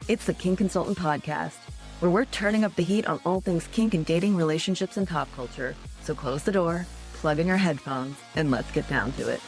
It's the Kink Consultant podcast, where we're turning up the heat on all things kink and dating, relationships, and pop culture. So close the door, plug in your headphones, and let's get down to it.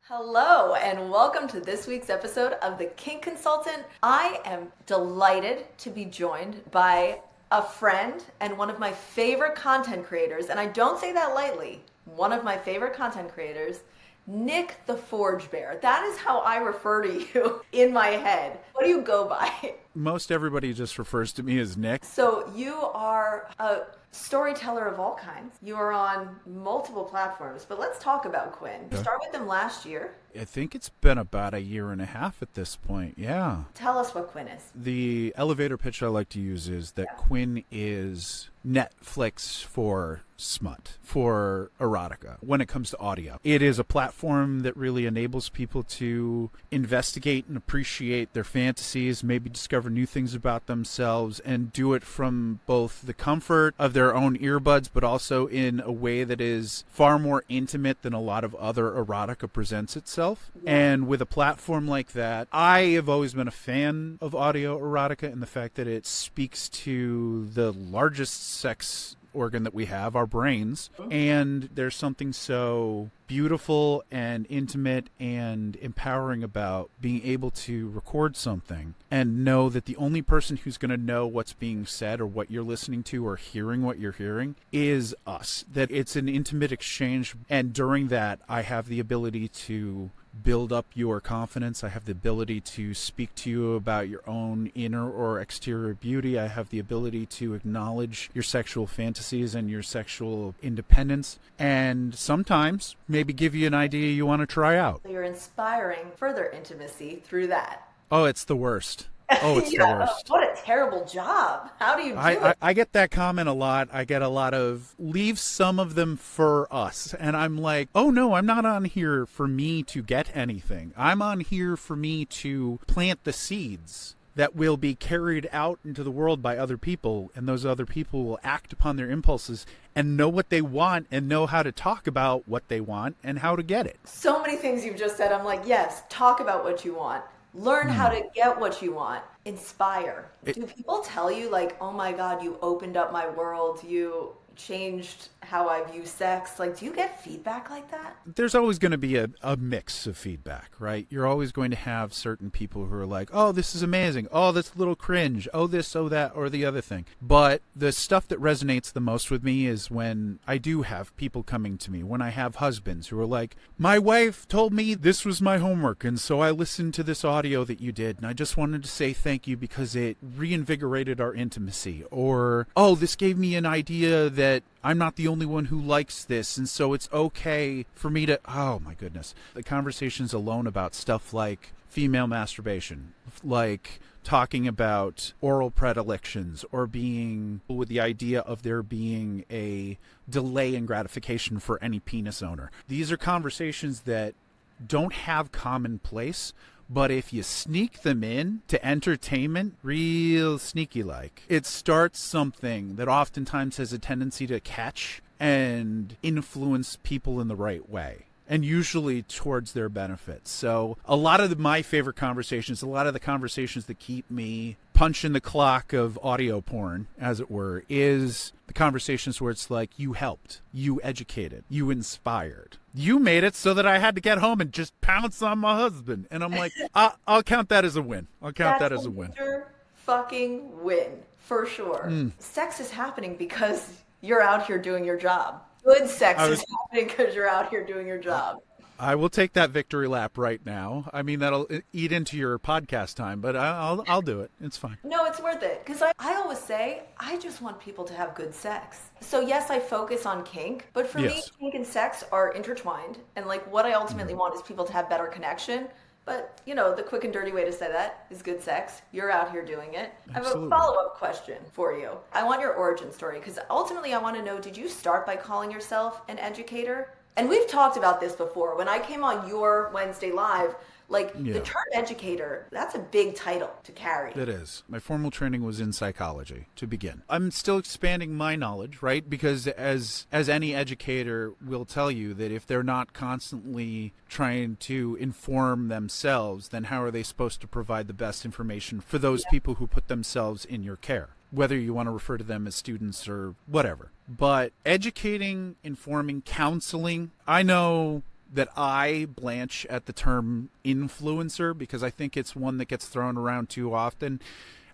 Hello, and welcome to this week's episode of the Kink Consultant. I am delighted to be joined by a friend and one of my favorite content creators, and I don't say that lightly, one of my favorite content creators, Nick the Forge Bear. That is how I refer to you in my head. What do you go by? Most everybody just refers to me as Nick. So you are a storyteller of all kinds. You are on multiple platforms, but let's talk about Quinn. You started with them last year. I think it's been about a year and a half at this point, yeah. Tell us what Quinn is. The elevator pitch I like to use is that Quinn is Netflix for smut, for erotica, when it comes to audio. It is a platform that really enables people to investigate and appreciate their fantasies, maybe discover new things about themselves, and do it from both the comfort of their own earbuds, but also in a way that is far more intimate than a lot of other erotica presents itself. And with a platform like that, I have always been a fan of audio erotica and the fact that it speaks to the largest sex organ that we have, our brains. And there's something so beautiful and intimate and empowering about being able to record something and know that the only person who's going to know what's being said or what you're listening to or hearing what you're hearing is us. That it's an intimate exchange, and during that I have the ability to build up your confidence. I have the ability to speak to you about your own inner or exterior beauty. I have the ability to acknowledge your sexual fantasies and your sexual independence, and sometimes maybe give you an idea you want to try out. You're inspiring further intimacy through that. Oh, it's the worst. Oh, it's the worst. What a terrible job. How do you do it? I get that comment a lot. I get a lot of, leave some of them for us. And I'm like, oh no, I'm not on here for me to get anything. I'm on here for me to plant the seeds that will be carried out into the world by other people. And those other people will act upon their impulses and know what they want and know how to talk about what they want and how to get it. So many things you've just said. I'm like, yes, talk about what you want. Learn how to get what you want. Inspire. Do people tell you like, oh my God, you opened up my world, you changed how I view sex? Like, do you get feedback like that? There's always going to be a mix of feedback, right? You're always going to have certain people who are like, oh, this is amazing. Oh, that's a little cringe. Oh, this, oh, that, or the other thing. But the stuff that resonates the most with me is when I do have people coming to me, when I have husbands who are like, my wife told me this was my homework, and so I listened to this audio that you did, and I just wanted to say thank you because it reinvigorated our intimacy. Or, oh, this gave me an idea that I'm not the only one who likes this, and so it's okay for me to... Oh, my goodness. The conversations alone about stuff like female masturbation, like talking about oral predilections, or being with the idea of there being a delay in gratification for any penis owner. These are conversations that don't have commonplace, but if you sneak them in to entertainment, real sneaky-like, it starts something that oftentimes has a tendency to catch and influence people in the right way, and usually towards their benefit. So a lot of my favorite conversations, a lot of the conversations that keep me punching the clock of audio porn, as it were, is the conversations where it's like, you helped, you educated, you inspired. You made it so that I had to get home and just pounce on my husband. And I'm like, I'll count that as a win. I'll count that as a win. Fucking win, for sure. Sex is happening because you're out here doing your job. Good sex is happening because you're out here doing your job. I will take that victory lap right now. I mean, that'll eat into your podcast time, but I'll do it. It's fine. No, it's worth it. Because I always say, I just want people to have good sex. So yes, I focus on kink, but for me, kink and sex are intertwined. And like what I ultimately want is people to have better connection. But, you know, the quick and dirty way to say that is good sex. You're out here doing it. Absolutely. I have a follow-up question for you. I want your origin story, because ultimately I want to know, did you start by calling yourself an educator? And we've talked about this before. When I came on your Wednesday Live, Like the term educator, that's a big title to carry. It is. My formal training was in psychology to begin. I'm still expanding my knowledge, right? Because as any educator will tell you, that if they're not constantly trying to inform themselves, then how are they supposed to provide the best information for those people who put themselves in your care? Whether you want to refer to them as students or whatever. But educating, informing, counseling, I know that I blanch at the term influencer because I think it's one that gets thrown around too often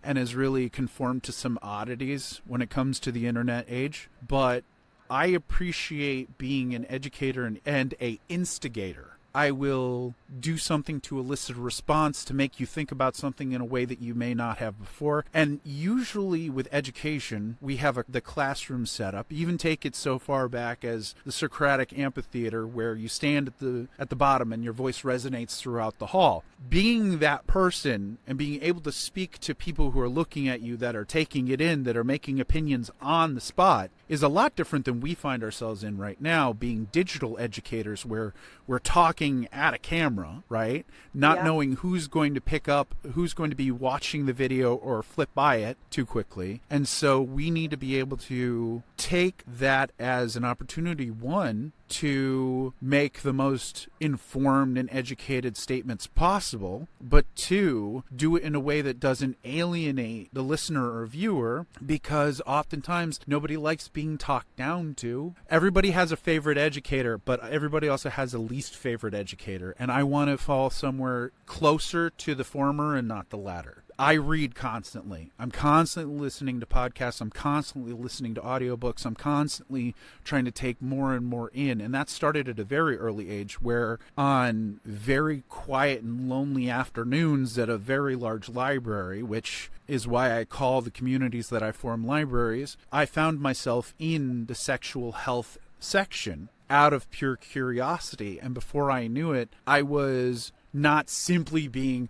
and has really conformed to some oddities when it comes to the internet age. But I appreciate being an educator and a instigator. I will do something to elicit a response to make you think about something in a way that you may not have before. And usually with education, we have the classroom setup. Even take it so far back as the Socratic amphitheater, where you stand at the bottom and your voice resonates throughout the hall. Being that person and being able to speak to people who are looking at you, that are taking it in, that are making opinions on the spot, is a lot different than we find ourselves in right now, being digital educators, where we're talking at a camera, right? Not knowing who's going to pick up, who's going to be watching the video or flip by it too quickly. And so we need to be able to take that as an opportunity, one, to make the most informed and educated statements possible, but two, do it in a way that doesn't alienate the listener or viewer, because oftentimes nobody likes being talked down to. Everybody has a favorite educator, but everybody also has a least favorite educator, and I want to fall somewhere closer to the former and not the latter. I read constantly. I'm constantly listening to podcasts. I'm constantly listening to audiobooks. I'm constantly trying to take more and more in. And that started at a very early age, where on very quiet and lonely afternoons at a very large library, which is why I call the communities that I form libraries, I found myself in the sexual health section out of pure curiosity. And before I knew it, I was not simply being,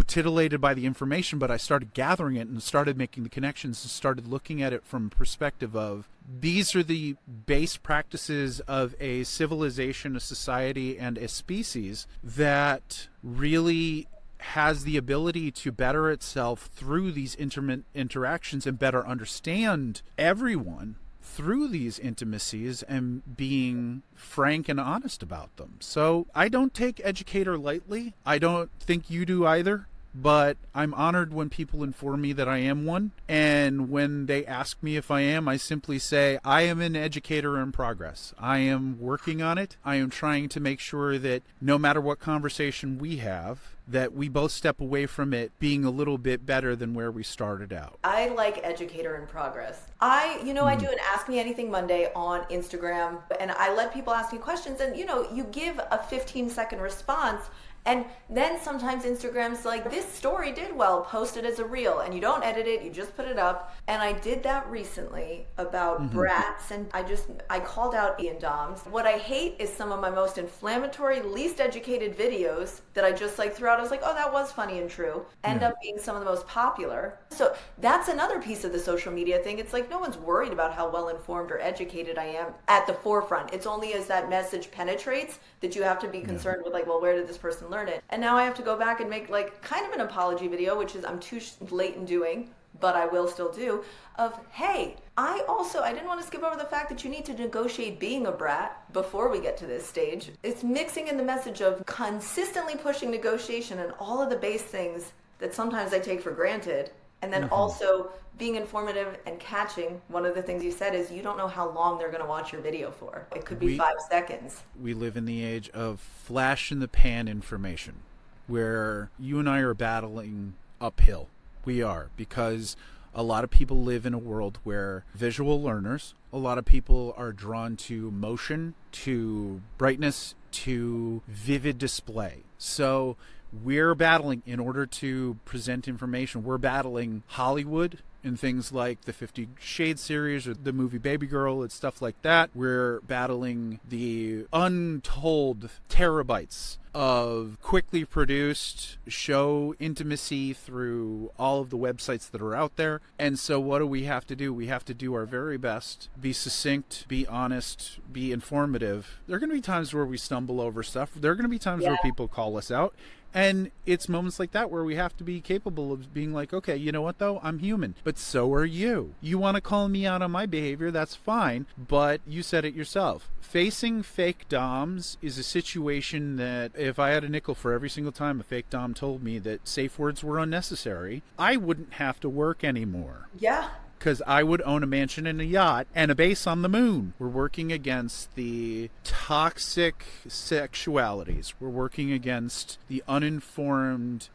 titillated by the information, but I started gathering it and started making the connections and started looking at it from a perspective of, these are the base practices of a civilization, a society, and a species that really has the ability to better itself through these intimate interactions and better understand everyone through these intimacies and being frank and honest about them. So I don't take educator lightly. I don't think you do either. But I'm honored when people inform me that I am one. And when they ask me if I am, I simply say, I am an educator in progress. I am working on it. I am trying to make sure that no matter what conversation we have, that we both step away from it being a little bit better than where we started out. I like educator in progress. I do an Ask Me Anything Monday on Instagram, and I let people ask me questions, and you give a 15-second response. And then sometimes Instagram's like, this story did well, post it as a reel, and you don't edit it, you just put it up. And I did that recently about brats, and I called out Ian Doms. What I hate is some of my most inflammatory, least educated videos that I just threw out. I was like, oh, that was funny and true, end up being some of the most popular. So that's another piece of the social media thing. It's like no one's worried about how well informed or educated I am at the forefront. It's only as that message penetrates that you have to be concerned with, well, where did this person learn it? And now I have to go back and make kind of an apology video, which is I'm too late in doing, but I will still do, of, hey, I didn't want to skip over the fact that you need to negotiate being a brat before we get to this stage. It's mixing in the message of consistently pushing negotiation and all of the base things that sometimes I take for granted. And then also being informative and catching. One of the things you said is you don't know how long they're going to watch your video for. It could be 5 seconds. We live in the age of flash in the pan information, where you and I are battling uphill. We are, because a lot of people live in a world where visual learners, a lot of people are drawn to motion, to brightness, to vivid display. So we're battling, in order to present information, we're battling Hollywood in things like the 50 Shades series or the movie Baby Girl and stuff like that. We're battling the untold terabytes of quickly produced show intimacy through all of the websites that are out there. And so what do we have to do? We have to do our very best, be succinct, be honest, be informative. There are going to be times where we stumble over stuff. There are going to be times where people call us out. And it's moments like that where we have to be capable of being like, okay, you know what, though? I'm human. But so are you. You want to call me out on my behavior, that's fine. But you said it yourself. Facing fake doms is a situation that if I had a nickel for every single time a fake dom told me that safe words were unnecessary, I wouldn't have to work anymore. Yeah. Because I would own a mansion and a yacht and a base on the moon. We're working against the toxic sexualities. We're working against the uninformed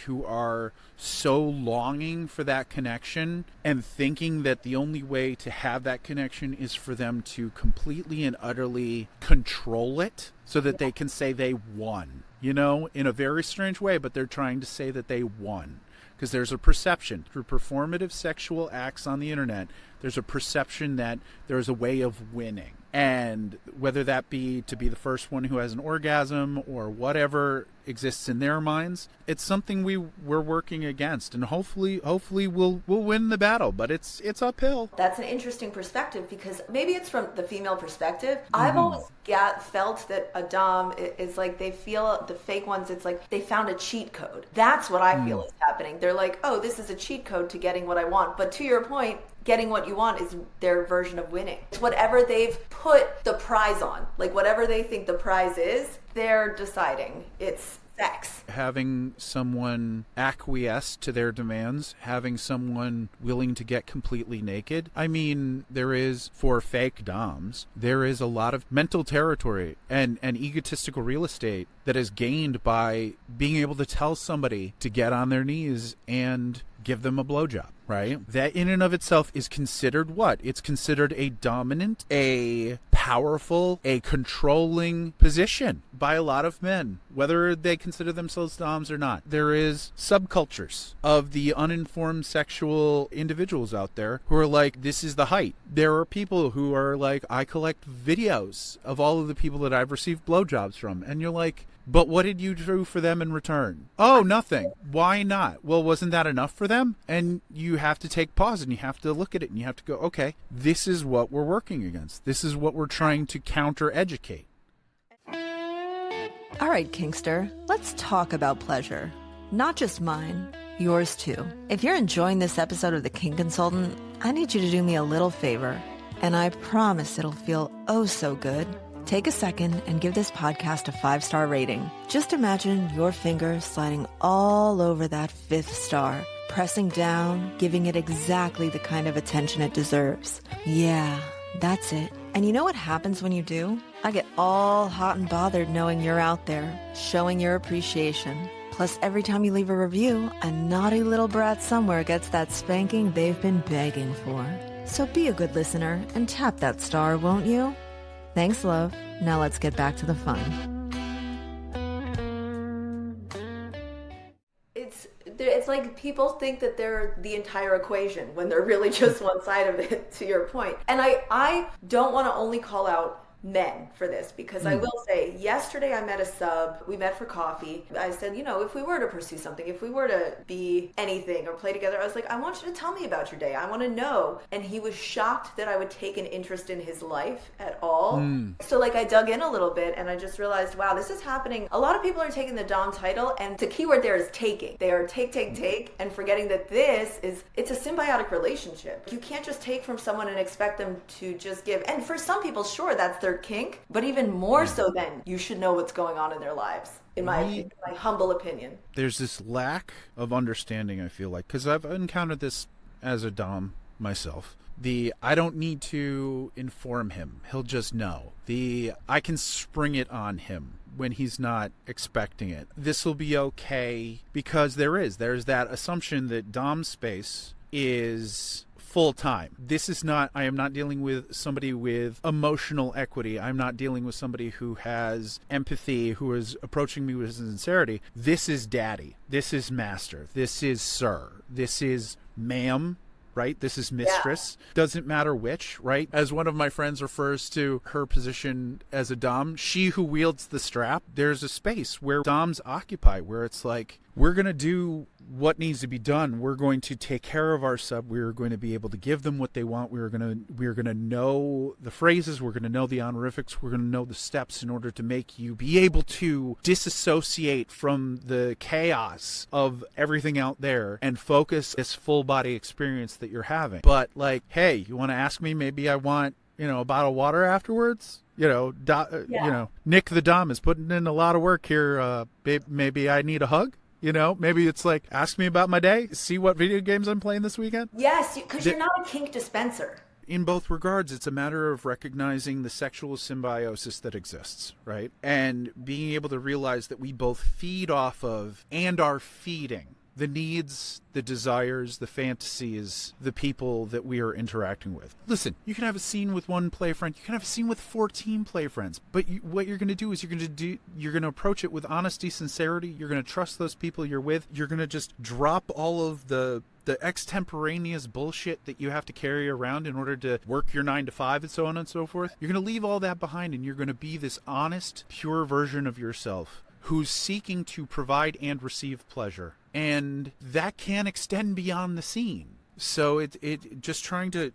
who are so longing for that connection and thinking that the only way to have that connection is for them to completely and utterly control it so that they can say they won. You know, in a very strange way, but they're trying to say that they won. Because there's a perception through performative sexual acts on the internet, there's a perception that there's a way of winning. And whether that be to be the first one who has an orgasm or whatever exists in their minds, it's something we're working against. And hopefully we'll win the battle, but it's uphill. That's an interesting perspective because maybe it's from the female perspective. I've always felt that a dom is like they feel the fake ones, it's like they found a cheat code. That's what I feel is happening. They're like, oh, this is a cheat code to getting what I want. But to your point, getting what you want is their version of winning. It's whatever they've put the prize on. Like whatever they think the prize is, they're deciding it's sex. Having someone acquiesce to their demands, having someone willing to get completely naked. I mean, there is, for fake doms, there is a lot of mental territory and egotistical real estate that is gained by being able to tell somebody to get on their knees and give them a blowjob, right? That in and of itself is considered what? It's considered a dominant, a powerful, a controlling position by a lot of men, whether they consider themselves doms or not. There is subcultures of the uninformed sexual individuals out there who are like, this is the height. There are people who are like, I collect videos of all of the people that I've received blowjobs from. And you're like, but what did you do for them in return? Oh, nothing. Why not? Well, wasn't that enough for them? And you have to take pause and you have to look at it and you have to go, okay, this is what we're working against. This is what we're trying to counter-educate. All right, Kinkster, let's talk about pleasure. Not just mine, yours too. If you're enjoying this episode of the Kink Consultant, I need you to do me a little favor, and I promise it'll feel oh so good. Take a second and give this podcast a 5-star rating. Just imagine your finger sliding all over that 5th star, pressing down, giving it exactly the kind of attention it deserves. Yeah, that's it. And you know what happens when you do? I get all hot and bothered knowing you're out there, showing your appreciation. Plus, every time you leave a review, a naughty little brat somewhere gets that spanking they've been begging for. So be a good listener and tap that star, won't you? Thanks, love. Now let's get back to the fun. It's like people think that they're the entire equation when they're really just one side of it, to your point. And I don't want to only call out men for this because I will say yesterday I met a sub. We met for coffee. I said, you know, if we were to pursue something, if we were to be anything or play together, I was like, I want you to tell me about your day. I want to know. And he was shocked that I would take an interest in his life at all. So like I dug in a little bit and I just realized, wow, this is happening. A lot of people are taking the dom title and the keyword there is taking. They are take and forgetting that it's a symbiotic relationship. You can't just take from someone and expect them to just give. And for some people, sure, that's their kink, but even more so then you should know what's going on in their lives, in my humble opinion. There's this lack of understanding, I feel like, because I've encountered this as a dom myself. I don't need to inform him. He'll just know. I can spring it on him when he's not expecting it. This will be okay because there's that assumption that dom space is full time. This is not, I am not dealing with somebody with emotional equity. I'm not dealing with somebody who has empathy, who is approaching me with sincerity. This is daddy. This is master. This is sir. This is ma'am. Right? This is mistress. Yeah. Doesn't matter which, right? As one of my friends refers to her position as a dom, she who wields the strap, there's a space where doms occupy, where it's like, we're going to do what needs to be done. We're going to take care of our sub. We're going to be able to give them what they want. We're going to know the phrases. We're going to know the honorifics. We're going to know the steps in order to make you be able to disassociate from the chaos of everything out there and focus this full body experience that you're having. But like, hey, you want to ask me? Maybe I want, a bottle of water afterwards. Nick the Dom is putting in a lot of work here. Maybe I need a hug. Maybe it's like, ask me about my day, see what video games I'm playing this weekend. Yes, because you're not a kink dispenser. In both regards, it's a matter of recognizing the sexual symbiosis that exists, right? And being able to realize that we both feed off of and are feeding the needs, the desires, the fantasies, the people that we are interacting with. Listen, you can have a scene with one play friend, you can have a scene with 14 play friends, but what you're going to do is you're going to approach it with honesty, sincerity. You're going to trust those people you're with. You're going to just drop all of the extemporaneous bullshit that you have to carry around in order to work your 9 to 5 and so on and so forth. You're going to leave all that behind, and you're going to be this honest, pure version of yourself who's seeking to provide and receive pleasure. And that can extend beyond the scene. So it just trying to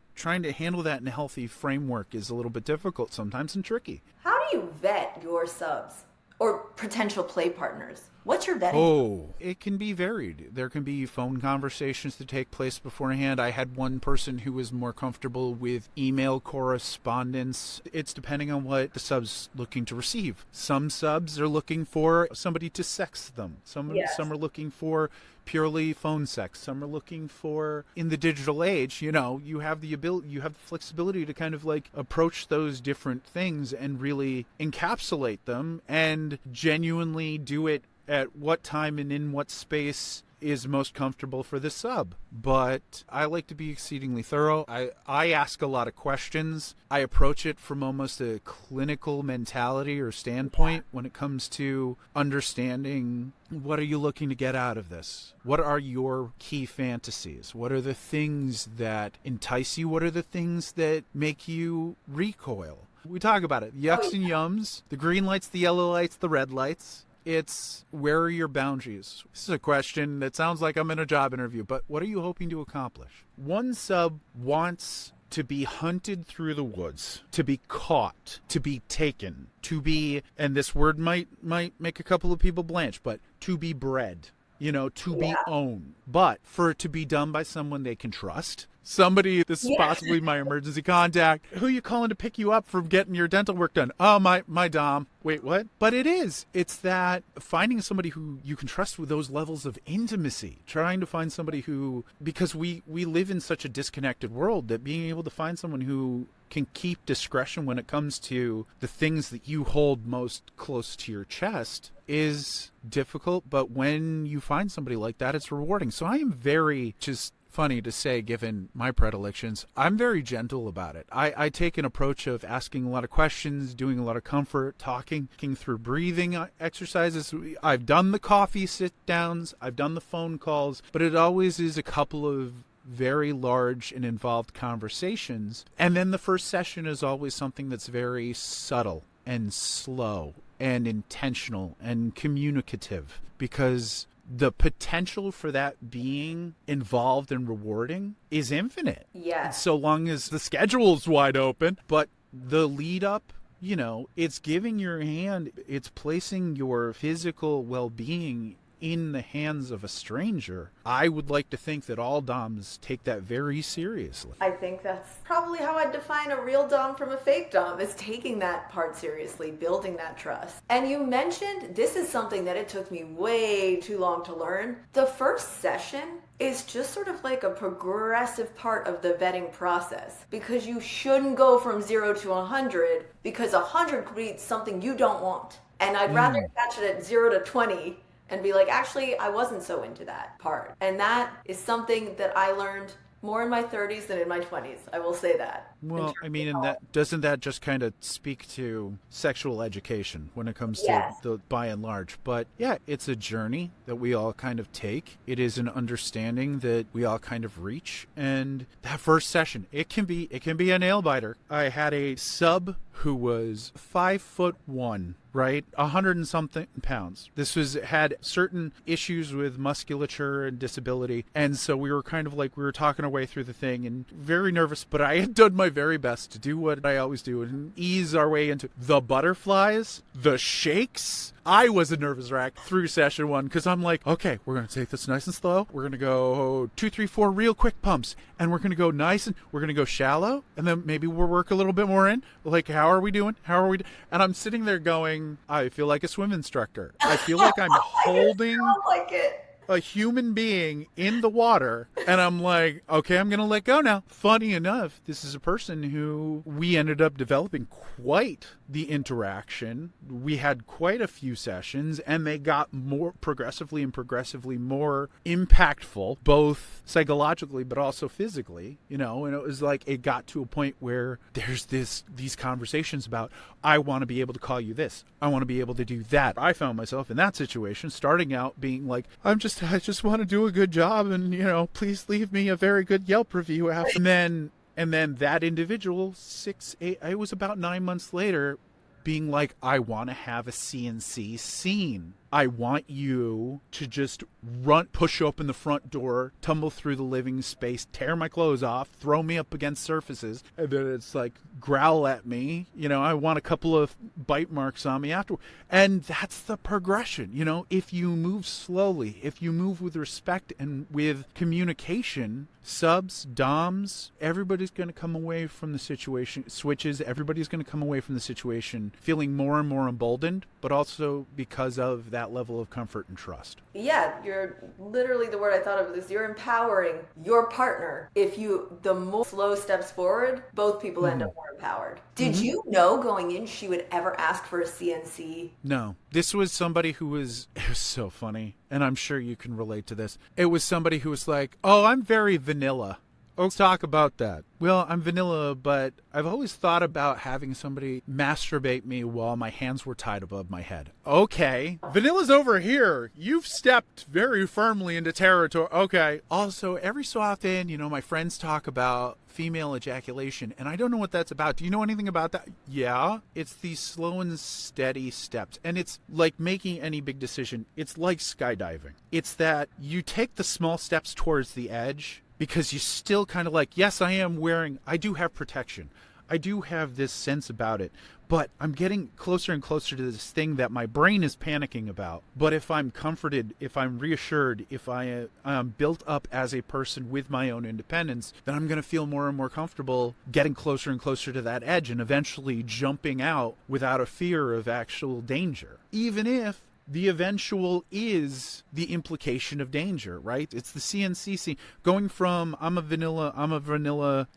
handle that in a healthy framework is a little bit difficult sometimes and tricky. How do you vet your subs or potential play partners? What's your vetting? Oh, it can be varied. There can be phone conversations that take place beforehand. I had one person who was more comfortable with email correspondence. It's depending on what the sub's looking to receive. Some subs are looking for somebody to sex them. Some are looking for purely phone sex. Some are looking for, in the digital age, you have the ability, you have the flexibility to kind of like approach those different things and really encapsulate them and genuinely do it at what time and in what space is most comfortable for the sub. But I like to be exceedingly thorough. I ask a lot of questions. I approach it from almost a clinical mentality or standpoint when it comes to understanding, what are you looking to get out of this? What are your key fantasies? What are the things that entice you? What are the things that make you recoil? We talk about it. Yucks and yums, the green lights, the yellow lights, the red lights. It's, where are your boundaries? This is a question that sounds like I'm in a job interview, but what are you hoping to accomplish? One sub wants to be hunted through the woods, to be caught, to be taken, to be, and this word might make a couple of people blanch, but to be bred, to be owned. But for it to be done by someone they can trust, somebody, this is possibly my emergency contact. Who you calling to pick you up from getting your dental work done? Oh, my dom. Wait, what? But it is. It's that finding somebody who you can trust with those levels of intimacy. Trying to find somebody who, because we live in such a disconnected world, that being able to find someone who can keep discretion when it comes to the things that you hold most close to your chest is difficult. But when you find somebody like that, it's rewarding. So I am very just funny to say, given my predilections, I'm very gentle about it. I take an approach of asking a lot of questions, doing a lot of comfort, talking through breathing exercises. I've done the coffee sit-downs, I've done the phone calls, but it always is a couple of very large and involved conversations. And then the first session is always something that's very subtle and slow and intentional and communicative, because the potential for that being involved and rewarding is infinite. Yeah. So long as the schedule's wide open. But the lead up, it's giving your hand, it's placing your physical well-being in the hands of a stranger. I would like to think that all doms take that very seriously. I think that's probably how I'd define a real dom from a fake dom, is taking that part seriously, building that trust. And you mentioned, this is something that it took me way too long to learn. The first session is just sort of like a progressive part of the vetting process, because you shouldn't go from 0 to 100, because 100 could be something you don't want. And I'd rather catch it at 0 to 20 and be like, actually, I wasn't so into that part. And that is something that I learned More in my 30s than in my 20s. I will say that. Well, I mean, and that doesn't that just kind of speak to sexual education when it comes to Yes. the by and large? But yeah, it's a journey that we all kind of take. It is an understanding that we all kind of reach. And that first session, it can be a nail biter. I had a sub who was 5'1", right? 100 and something pounds. This had certain issues with musculature and disability. And so we were kind of like, we were talking our way through the thing and very nervous, but I had done my very best to do what I always do and ease our way into the butterflies, the shakes. I was a nervous wreck through session 1 because I'm like, okay, we're going to take this nice and slow. We're going to go 2, 3, 4 real quick pumps. And we're going to go nice and we're going to go shallow. And then maybe we'll work a little bit more in. Like, how are we doing? And I'm sitting there going, I feel like a swim instructor. I feel like I'm holding a human being in the water, and I'm like, okay, I'm gonna let go now. Funny enough, this is a person who we ended up developing quite the interaction. We had quite a few sessions, and they got more progressively more impactful, both psychologically but also physically, and it was like it got to a point where there's these conversations about, I want to be able to call you this, I want to be able to do that. I found myself in that situation starting out being like, I just want to do a good job, and please leave me a very good Yelp review after. And then that individual, it was about 9 months later, being like, I want to have a CNC scene. I want you to just push open the front door, tumble through the living space, tear my clothes off, throw me up against surfaces, and then it's like, growl at me. I want a couple of bite marks on me after. And that's the progression. If you move slowly, if you move with respect and with communication, subs, doms, everybody's going to come away from the situation, switches, everybody's going to come away from the situation feeling more and more emboldened, but also because of that level of comfort and trust. Yeah, you're literally, the word I thought of is you're empowering your partner. If the more slow steps forward, both people end up more empowered. Did you know going in she would ever ask for a CNC? No. This was somebody it was so funny, and I'm sure you can relate to this. It was somebody who was like, oh, I'm very vanilla. Let's talk about that. Well, I'm vanilla, but I've always thought about having somebody masturbate me while my hands were tied above my head. Okay. Vanilla's over here. You've stepped very firmly into territory. Okay. Also, every so often, my friends talk about female ejaculation, and I don't know what that's about. Do you know anything about that? Yeah. It's these slow and steady steps, and it's like making any big decision. It's like skydiving. It's that you take the small steps towards the edge, because you still kind of like, yes, I do have protection. I do have this sense about it, but I'm getting closer and closer to this thing that my brain is panicking about. But if I'm comforted, if I'm reassured, if I am built up as a person with my own independence, then I'm going to feel more and more comfortable getting closer and closer to that edge and eventually jumping out without a fear of actual danger. Even if the eventual is the implication of danger, right? It's the CNC scene. Going from I'm a vanilla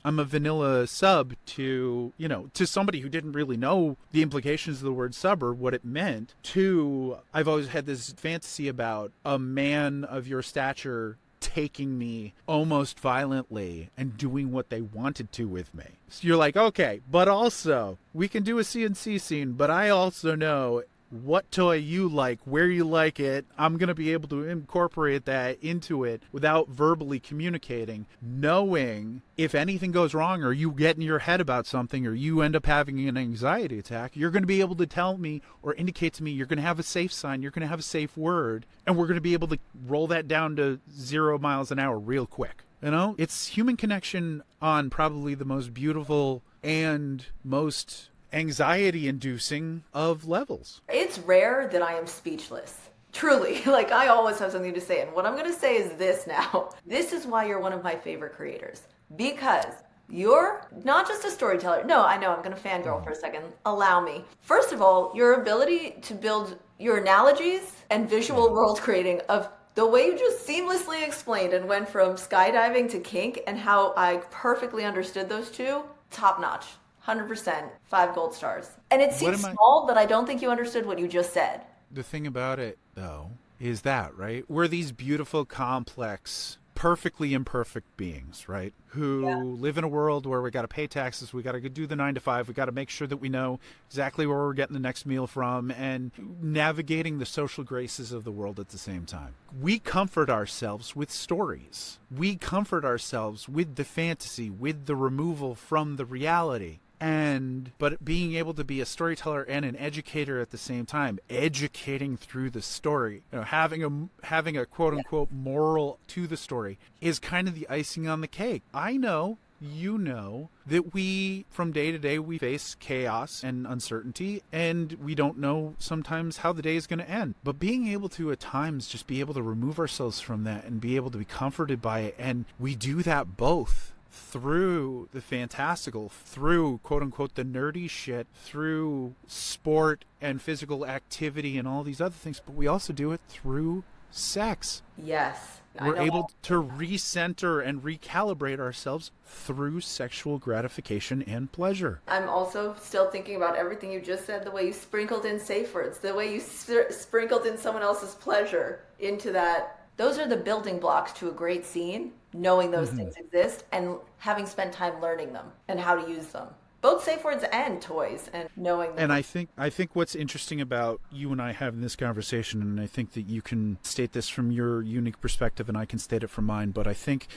sub to, to somebody who didn't really know the implications of the word sub or what it meant, to I've always had this fantasy about a man of your stature taking me almost violently and doing what they wanted to with me. So you're like, okay, but also we can do a CNC scene, but I also know what toy you like, where you like it. I'm going to be able to incorporate that into it without verbally communicating, knowing if anything goes wrong or you get in your head about something or you end up having an anxiety attack, you're going to be able to tell me or indicate to me you're going to have a safe sign, you're going to have a safe word, and we're going to be able to roll that down to 0 miles an hour real quick. It's human connection on probably the most beautiful and most anxiety-inducing of levels. It's rare that I am speechless. Truly. Like, I always have something to say. And what I'm going to say is this now. This is why you're one of my favorite creators. Because you're not just a storyteller. No, I know, I'm going to fangirl for a second. Allow me. First of all, your ability to build your analogies and visual world creating of the way you just seamlessly explained and went from skydiving to kink and how I perfectly understood those two, top notch. 100%, 5 gold stars. And it seems small, but I don't think you understood what you just said. The thing about it, though, is that, right? We're these beautiful, complex perfectly imperfect beings, right? Who live in a world where we got to pay taxes, we got to do the 9 to 5, we got to make sure that we know exactly where we're getting the next meal from, and navigating the social graces of the world at the same time. We comfort ourselves with stories. We comfort ourselves with the fantasy, with the removal from the reality. But being able to be a storyteller and an educator at the same time, educating through the story, having a quote unquote moral to the story, is kind of the icing on the cake. I know, that we, from day to day, we face chaos and uncertainty, and we don't know sometimes how the day is going to end. But being able to, at times, just be able to remove ourselves from that and be able to be comforted by it, and we do that both through the fantastical, through quote-unquote the nerdy shit, through sport and physical activity and all these other things, but we also do it through sex. Yes. We're able to recenter and recalibrate ourselves through sexual gratification and pleasure. I'm also still thinking about everything you just said, the way you sprinkled in safe words, the way you sprinkled in someone else's pleasure into that. Those are the building blocks to a great scene, knowing those things exist and having spent time learning them and how to use them. Both safe words and toys, and knowing them. And I think what's interesting about you and I having this conversation, and I think that you can state this from your unique perspective and I can state it from mine, but I think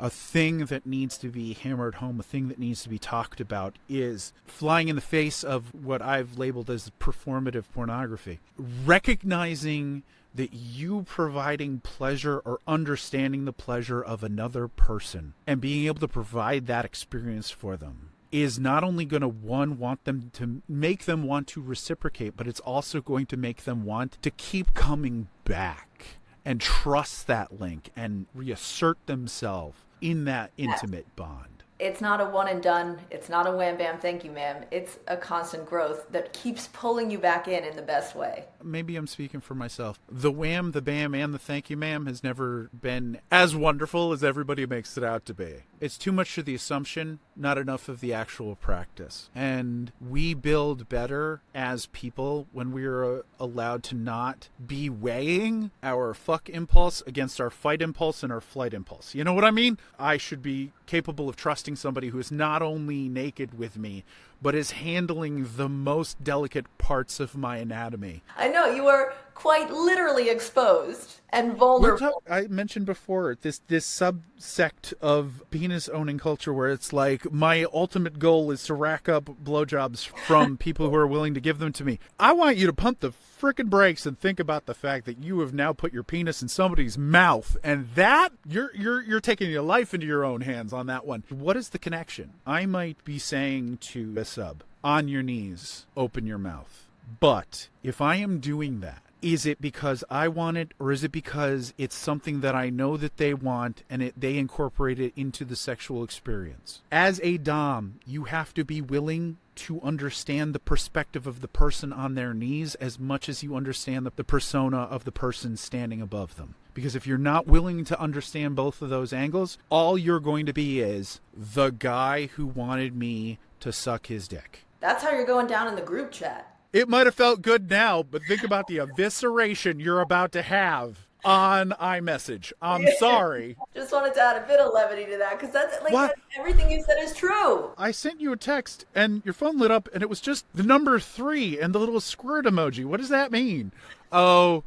a thing that needs to be hammered home, a thing that needs to be talked about, is flying in the face of what I've labeled as performative pornography. Recognizing that you providing pleasure or understanding the pleasure of another person and being able to provide that experience for them is not only going to, want them to make them want to reciprocate, but it's also going to make them want to keep coming back and trust that link and reassert themselves in that intimate bond. It's not a one and done. It's not a wham bam, thank you, ma'am. It's a constant growth that keeps pulling you back in the best way. Maybe I'm speaking for myself. The wham, the bam, and the thank you, ma'am has never been as wonderful as everybody makes it out to be. It's too much of the assumption, not enough of the actual practice. And we build better as people when we're allowed to not be weighing our fuck impulse against our fight impulse and our flight impulse. You know what I mean? I should be capable of trusting somebody who is not only naked with me, but is handling the most delicate parts of my anatomy. I know, you are quite literally exposed and vulnerable. I mentioned before this subsect of penis owning culture where it's like, my ultimate goal is to rack up blowjobs from people who are willing to give them to me. I want you to pump the frickin' brakes and think about the fact that you have now put your penis in somebody's mouth, and that you're taking your life into your own hands on that one. What is the connection? I might be saying to a sub, on your knees, open your mouth. But if I am doing that, is it because I want it, or is it because it's something that I know that they want and they incorporate it into the sexual experience? As a dom, you have to be willing to understand the perspective of the person on their knees as much as you understand the persona of the person standing above them. Because if you're not willing to understand both of those angles, all you're going to be is the guy who wanted me to suck his dick. That's how you're going down in the group chat. It might have felt good now, but think about the evisceration you're about to have on iMessage. I'm sorry. Just wanted to add a bit of levity to that, because that's like What? everything you said is true. I sent you a text and your phone lit up and it was just the number 3 and the little squirt emoji. What does that mean? Oh,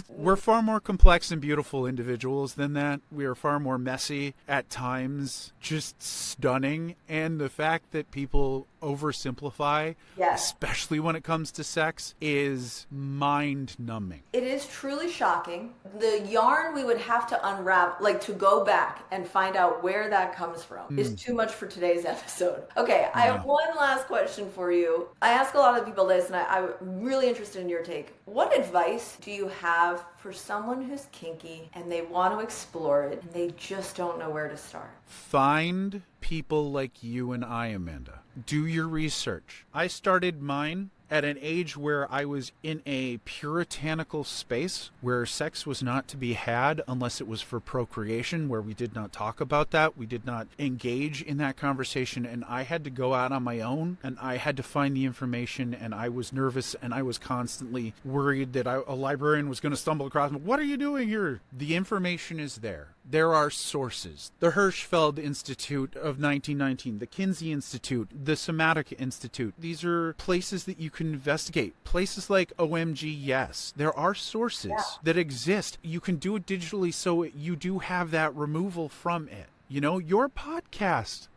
we're far more complex and beautiful individuals than that. We are far more messy at times, just stunning. And the fact that people oversimplify, especially when it comes to sex, is mind-numbing. It is truly shocking. The yarn we would have to unravel, like to go back and find out where that comes from, is too much for today's episode. Okay, I have one last question for you. I ask a lot of people this, and I'm really interested in your take. What advice do you have for someone who's kinky and they want to explore it and they just don't know where to start? Find people like you and I, Amanda. Do your research. I started mine at an age where I was in a puritanical space where sex was not to be had unless it was for procreation, where we did not talk about that. We did not engage in that conversation, and I had to go out on my own, and I had to find the information, and I was nervous, and I was constantly worried that a librarian was going to stumble across me. What are you doing here? The information is there. There are sources. The Hirschfeld Institute of 1919, the Kinsey Institute, the Somatic Institute. These are places that you can investigate. Places like OMG Yes. There are sources that exist. You can do it digitally, so you do have that removal from it. You know, your podcast.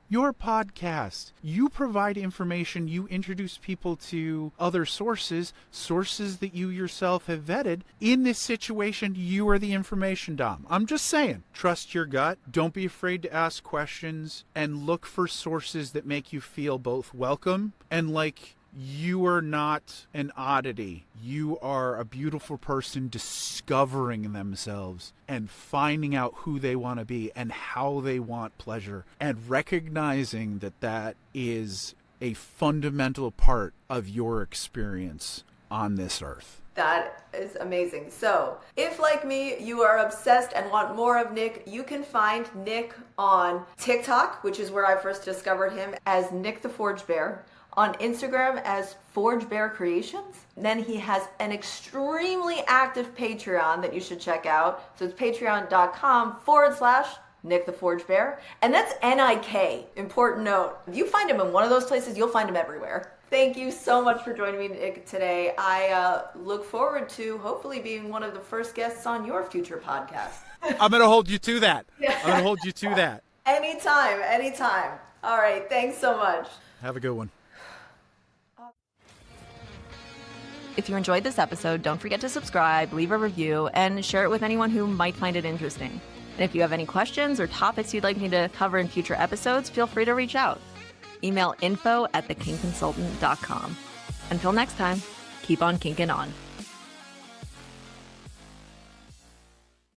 You provide information, you introduce people to other sources that you yourself have vetted. In this situation, you are the information dom. I'm just saying, trust your gut. Don't be afraid to ask questions, and look for sources that make you feel both welcome and like you are not an oddity. You are a beautiful person discovering themselves and finding out who they want to be and how they want pleasure, and recognizing that that is a fundamental part of your experience on this earth. That is amazing. So, if like me, you are obsessed and want more of Nick, you can find Nick on TikTok, which is where I first discovered him, as Nick the Forge Bear. On Instagram as Forge Bear Creations. Then he has an extremely active Patreon that you should check out. So it's patreon.com/Nick the Forge Bear. And that's N-I-K. Important note. If you find him in one of those places, you'll find him everywhere. Thank you so much for joining me, Nick, today. I look forward to hopefully being one of the first guests on your future podcast. I'm going to hold you to that. Anytime. All right. Thanks so much. Have a good one. If you enjoyed this episode, don't forget to subscribe, leave a review, and share it with anyone who might find it interesting. And if you have any questions or topics you'd like me to cover in future episodes, feel free to reach out. Email info@thekingconsultant.com. Until next time, keep on kinking on.